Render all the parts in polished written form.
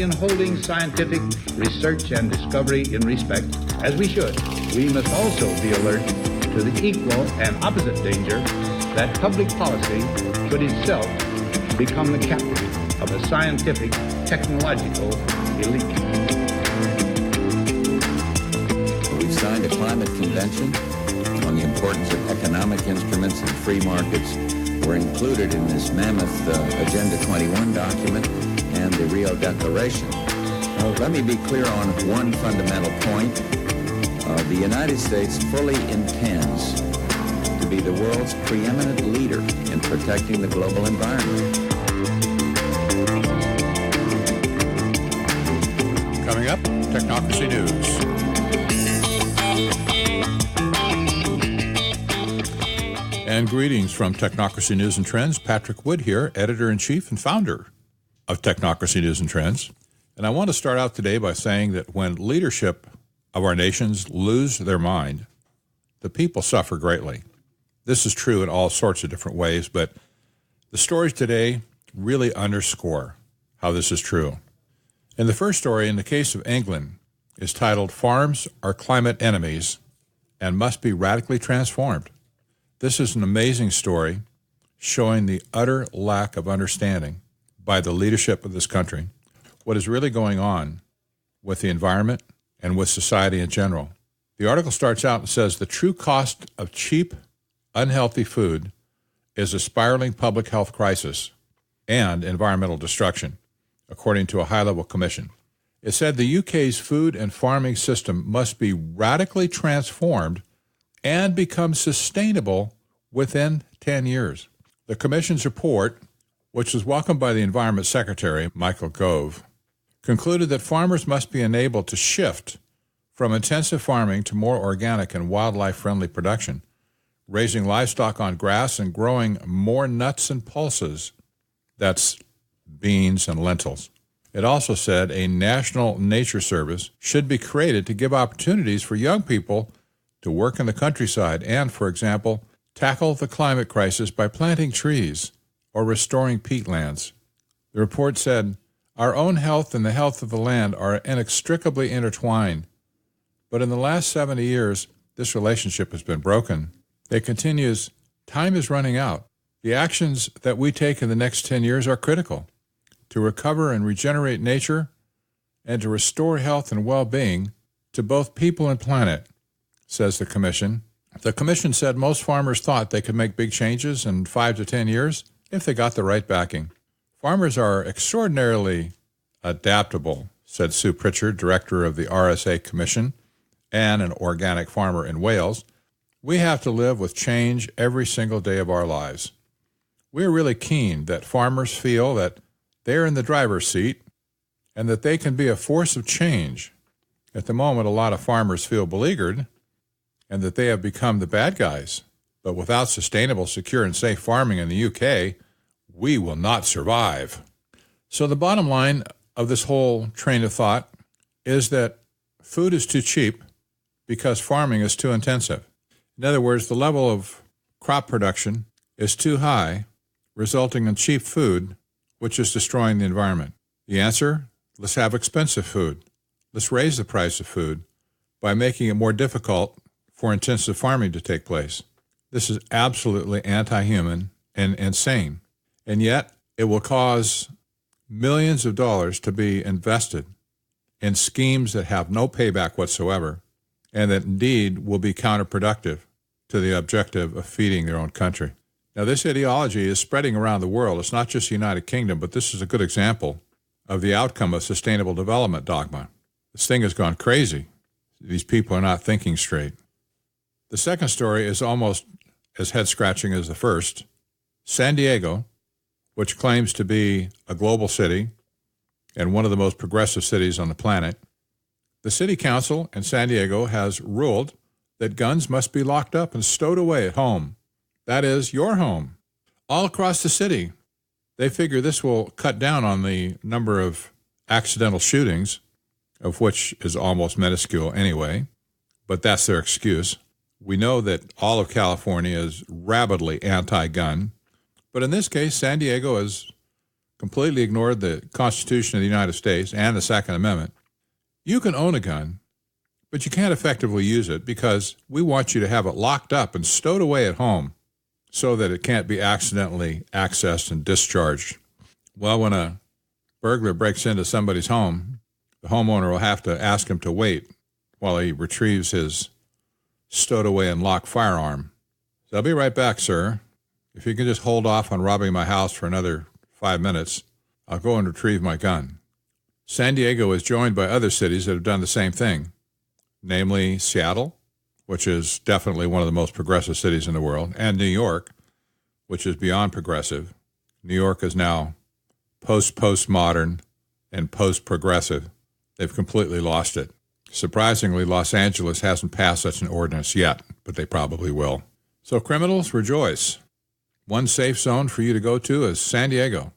in holding scientific research and discovery in respect, as we should, we must also be alert to the equal and opposite danger that public policy should itself become the captive of a scientific, technological elite. We've signed a climate convention on the importance of economic instruments and free markets. Were included in this mammoth Agenda 21 document and the Rio Declaration. Let me be clear on one fundamental point. The United States fully intends to be the world's preeminent leader in protecting the global environment. Coming up, Technocracy News. And greetings from Technocracy News and Trends. Patrick Wood here, editor-in-chief and founder of Technocracy News and Trends. And I want to start out today by saying that when leadership of our nations lose their mind, the people suffer greatly. This is true in all sorts of different ways, but the stories today really underscore how this is true. And the first story, in the case of England, is titled, "Farms Are Climate Enemies and Must Be Radically Transformed." This is an amazing story showing the utter lack of understanding by the leadership of this country what is really going on with the environment and with society in general. The article starts out and says, "The true cost of cheap, unhealthy food is a spiraling public health crisis and environmental destruction," according to a high-level commission. It said the UK's food and farming system must be radically transformed and become sustainable within 10 years. The Commission's report, which was welcomed by the Environment Secretary, Michael Gove, concluded that farmers must be enabled to shift from intensive farming to more organic and wildlife-friendly production, raising livestock on grass and growing more nuts and pulses, that's beans and lentils. It also said a national nature service should be created to give opportunities for young people to work in the countryside and, for example, tackle the climate crisis by planting trees or restoring peatlands. The report said, "Our own health and the health of the land are inextricably intertwined, but in the last 70 years, this relationship has been broken." It continues, "Time is running out. The actions that we take in the next 10 years are critical to recover and regenerate nature and to restore health and well-being to both people and planet," says the Commission. The Commission said most farmers thought they could make big changes in 5 to 10 years if they got the right backing. "Farmers are extraordinarily adaptable," said Sue Pritchard, director of the RSA Commission and an organic farmer in Wales. "We have to live with change every single day of our lives. We're really keen that farmers feel that they're in the driver's seat and that they can be a force of change. At the moment, a lot of farmers feel beleaguered and that they have become the bad guys. But without sustainable, secure, and safe farming in the UK, we will not survive." So the bottom line of this whole train of thought is that food is too cheap because farming is too intensive. In other words, the level of crop production is too high, resulting in cheap food, which is destroying the environment. The answer? Let's have expensive food. Let's raise the price of food by making it more difficult for intensive farming to take place. This is absolutely anti-human and insane. And yet, it will cause millions of dollars to be invested in schemes that have no payback whatsoever and that indeed will be counterproductive to the objective of feeding their own country. Now, this ideology is spreading around the world. It's not just the United Kingdom, but this is a good example of the outcome of sustainable development dogma. This thing has gone crazy. These people are not thinking straight. The second story is almost as head-scratching as the first. San Diego, which claims to be a global city and one of the most progressive cities on the planet, the city council in San Diego has ruled that guns must be locked up and stowed away at home. That is, your home, all across the city. They figure this will cut down on the number of accidental shootings, of which is almost minuscule anyway, but that's their excuse. We know that all of California is rabidly anti-gun, but in this case, San Diego has completely ignored the Constitution of the United States and the Second Amendment. You can own a gun, but you can't effectively use it because we want you to have it locked up and stowed away at home so that it can't be accidentally accessed and discharged. Well, when a burglar breaks into somebody's home, the homeowner will have to ask him to wait while he retrieves his stowed away and locked firearm. So I'll be right back, sir. If you can just hold off on robbing my house for another 5 minutes, I'll go and retrieve my gun. San Diego is joined by other cities that have done the same thing, namely Seattle, which is definitely one of the most progressive cities in the world, and New York, which is beyond progressive. New York is now postmodern and post-progressive. They've completely lost it. Surprisingly, Los Angeles hasn't passed such an ordinance yet, but they probably will. So criminals, rejoice. One safe zone for you to go to is San Diego.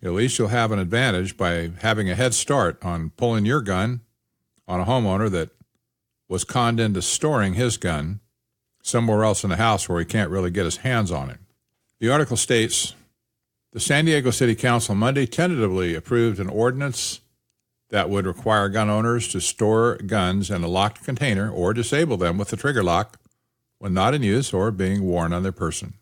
At least you'll have an advantage by having a head start on pulling your gun on a homeowner that was conned into storing his gun somewhere else in the house where he can't really get his hands on it. The article states, the San Diego City Council Monday tentatively approved an ordinance that would require gun owners to store guns in a locked container or disable them with the trigger lock when not in use or being worn on their person.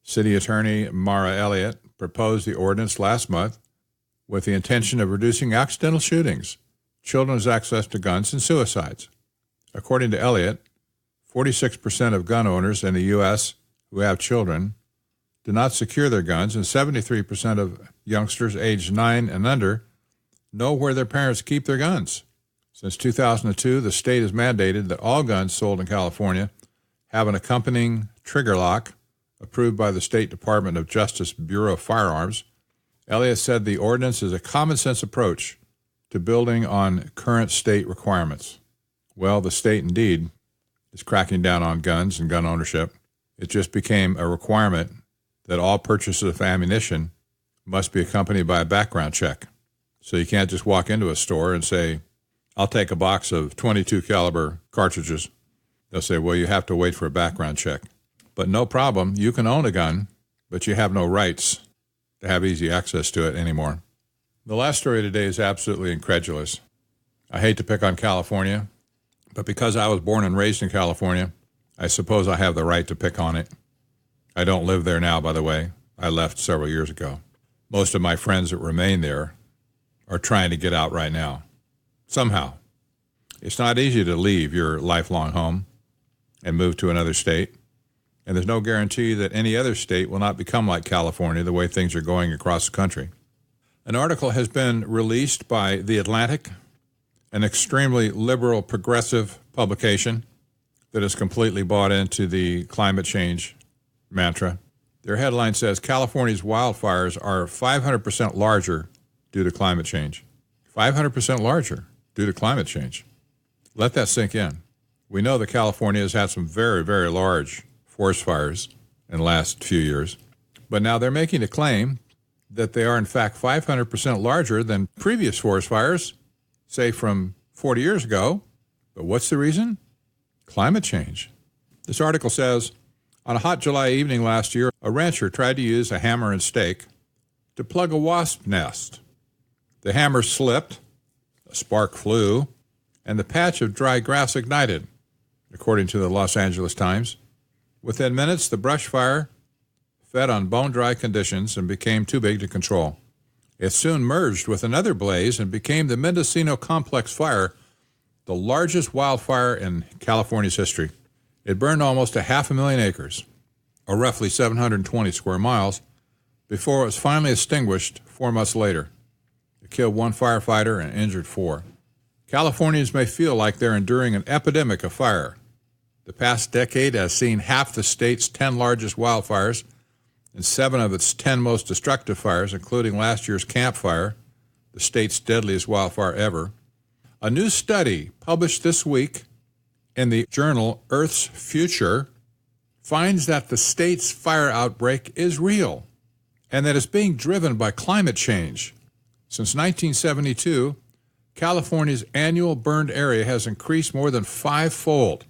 City Attorney Mara Elliott proposed the ordinance last month with the intention of reducing accidental shootings, children's access to guns, and suicides. According to Elliott, 46% of gun owners in the U.S. who have children do not secure their guns, and 73% of youngsters aged 9 and under know where their parents keep their guns. Since 2002, the state has mandated that all guns sold in California have an accompanying trigger lock approved by the State Department of Justice Bureau of Firearms. Elliott said the ordinance is a common-sense approach to building on current state requirements. Well, the state indeed is cracking down on guns and gun ownership. It just became a requirement that all purchases of ammunition must be accompanied by a background check. So you can't just walk into a store and say, I'll take a box of .22 caliber cartridges. They'll say, well, you have to wait for a background check. But no problem, you can own a gun, but you have no rights to have easy access to it anymore. The last story today is absolutely incredulous. I hate to pick on California, but because I was born and raised in California, I suppose I have the right to pick on it. I don't live there now, by the way. I left several years ago. Most of my friends that remain there are trying to get out right now. Somehow. It's not easy to leave your lifelong home and move to another state. And there's no guarantee that any other state will not become like California the way things are going across the country. An article has been released by The Atlantic, an extremely liberal, progressive publication that has completely bought into the climate change mantra. Their headline says, California's wildfires are 500% larger due to climate change. 500% larger due to climate change. Let that sink in. We know that California has had some very, very large forest fires in the last few years, but now they're making a claim that they are in fact 500% larger than previous forest fires, say from 40 years ago. But what's the reason? Climate change. This article says, on a hot July evening last year, a rancher tried to use a hammer and stake to plug a wasp nest. The hammer slipped, a spark flew, and the patch of dry grass ignited, according to the Los Angeles Times. Within minutes, the brush fire fed on bone-dry conditions and became too big to control. It soon merged with another blaze and became the Mendocino Complex Fire, the largest wildfire in California's history. It burned almost 500,000 acres, or roughly 720 square miles, before it was finally extinguished 4 months later. It killed 1 firefighter and injured 4. Californians may feel like they're enduring an epidemic of fire. The past decade has seen half the state's 10 largest wildfires and 7 of its 10 most destructive fires, including last year's Camp Fire, the state's deadliest wildfire ever. A new study published this week in the journal Earth's Future finds that the state's fire outbreak is real and that it's being driven by climate change. Since 1972, California's annual burned area has increased more than 5-fold,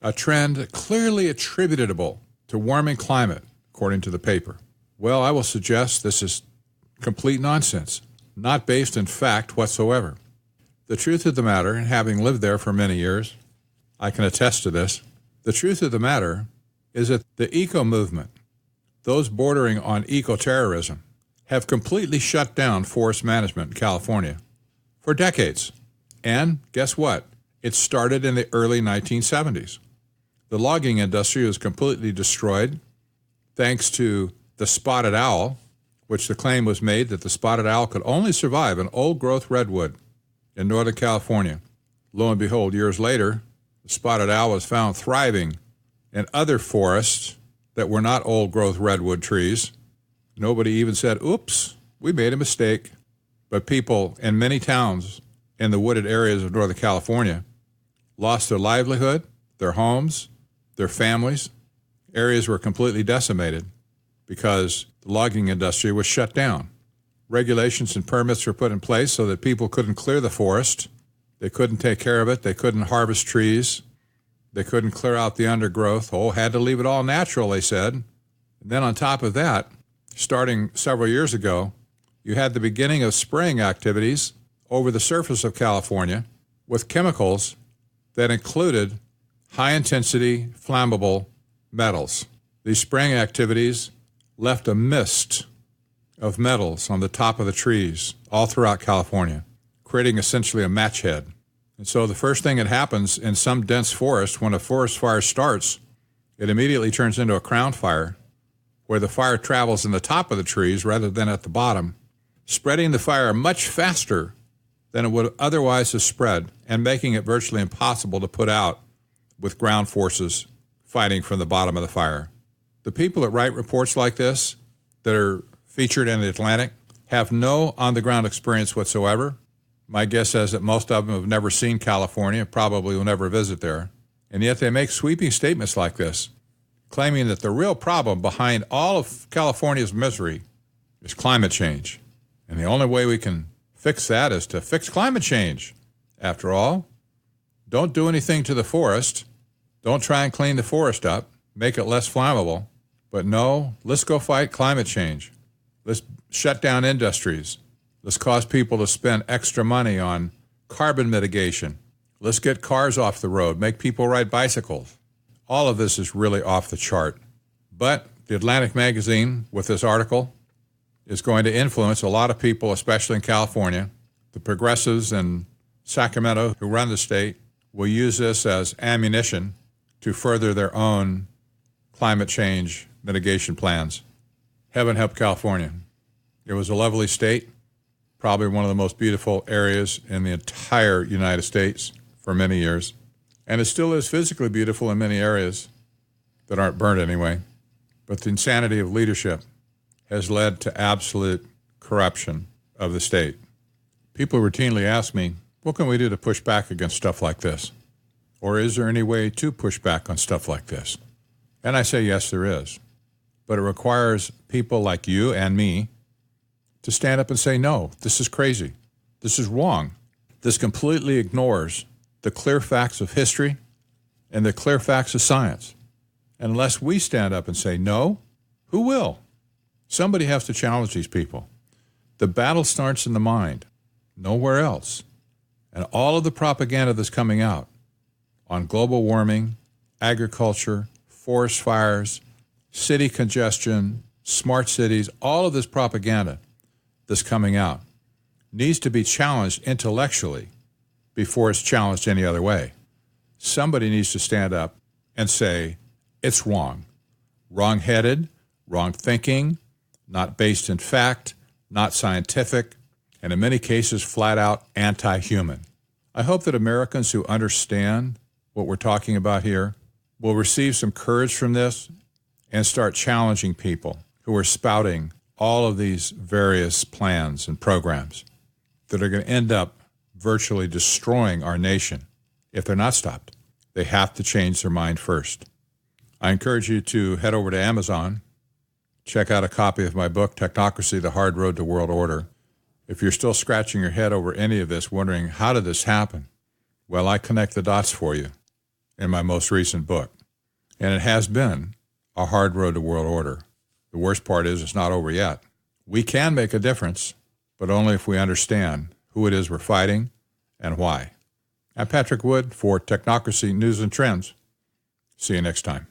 a trend clearly attributable to warming climate, according to the paper. Well, I will suggest this is Complete nonsense, not based in fact whatsoever. The truth of the matter, and having lived there for many years, I can attest to this. The truth of the matter is that the eco movement, those bordering on eco-terrorism, have completely shut down forest management in California for decades. And guess what? It started in the early 1970s. The logging industry was completely destroyed thanks to the spotted owl, which the claim was made that the spotted owl could only survive an old-growth redwood in Northern California. Lo and behold, years later, the spotted owl was found thriving in other forests that were not old-growth redwood trees. Nobody even said, oops, we made a mistake. But people in many towns in the wooded areas of Northern California lost their livelihood, their homes, their families. Areas were completely decimated because the logging industry was shut down. Regulations and permits were put in place so that people couldn't clear the forest. They couldn't take care of it. They couldn't harvest trees. They couldn't clear out the undergrowth. Had to leave it all natural, they said. And then on top of that, starting several years ago, you had the beginning of spraying activities over the surface of California with chemicals that included high-intensity flammable metals. These spraying activities left a mist of metals on the top of the trees all throughout California, creating essentially a match head. And so the first thing that happens in some dense forest, when a forest fire starts, it immediately turns into a crown fire, where the fire travels in the top of the trees rather than at the bottom, spreading the fire much faster than it would otherwise have spread and making it virtually impossible to put out with ground forces fighting from the bottom of the fire. The people that write reports like this that are featured in the Atlantic have no on-the-ground experience whatsoever. My guess is that most of them have never seen California, probably will never visit there. And yet they make sweeping statements like this, claiming that the real problem behind all of California's misery is climate change. And the only way we can fix that is to fix climate change. After all, don't do anything to the forest. Don't try and clean the forest up, make it less flammable. But no, let's go fight climate change. Let's shut down industries. Let's cause people to spend extra money on carbon mitigation. Let's get cars off the road, make people ride bicycles. All of this is really off the chart. But the Atlantic magazine, with this article, is going to influence a lot of people, especially in California. The progressives in Sacramento who run the state will use this as ammunition to further their own climate change mitigation plans. Heaven help California. It was a lovely state, probably one of the most beautiful areas in the entire United States for many years. And it still is physically beautiful in many areas that aren't burned anyway. But the insanity of leadership has led to absolute corruption of the state. People routinely ask me, what can we do to push back against stuff like this? Or is there any way to push back on stuff like this? And I say, yes, there is. But it requires people like you and me to stand up and say, no, this is crazy. This is wrong. This completely ignores the clear facts of history and the clear facts of science. And unless we stand up and say, no, who will? Somebody has to challenge these people. The battle starts in the mind, nowhere else. And all of the propaganda that's coming out on global warming, agriculture, forest fires, city congestion, smart cities, all of this propaganda that's coming out needs to be challenged intellectually before it's challenged any other way. Somebody needs to stand up and say, it's wrong. Wrong-headed, wrong thinking, not based in fact, not scientific, and in many cases flat out anti-human. I hope that Americans who understand what we're talking about here will receive some courage from this and start challenging people who are spouting all of these various plans and programs that are going to end up virtually destroying our nation if they're not stopped. They have to change their mind first. I encourage you to head over to Amazon, check out a copy of my book, Technocracy, The Hard Road to World Order. If you're still scratching your head over any of this, wondering, how did this happen? Well, I connect the dots for you in my most recent book. And it has been a hard road to world order. The worst part is it's not over yet. We can make a difference, but only if we understand who it is we're fighting and why. I'm Patrick Wood for Technocracy News and Trends. See you next time.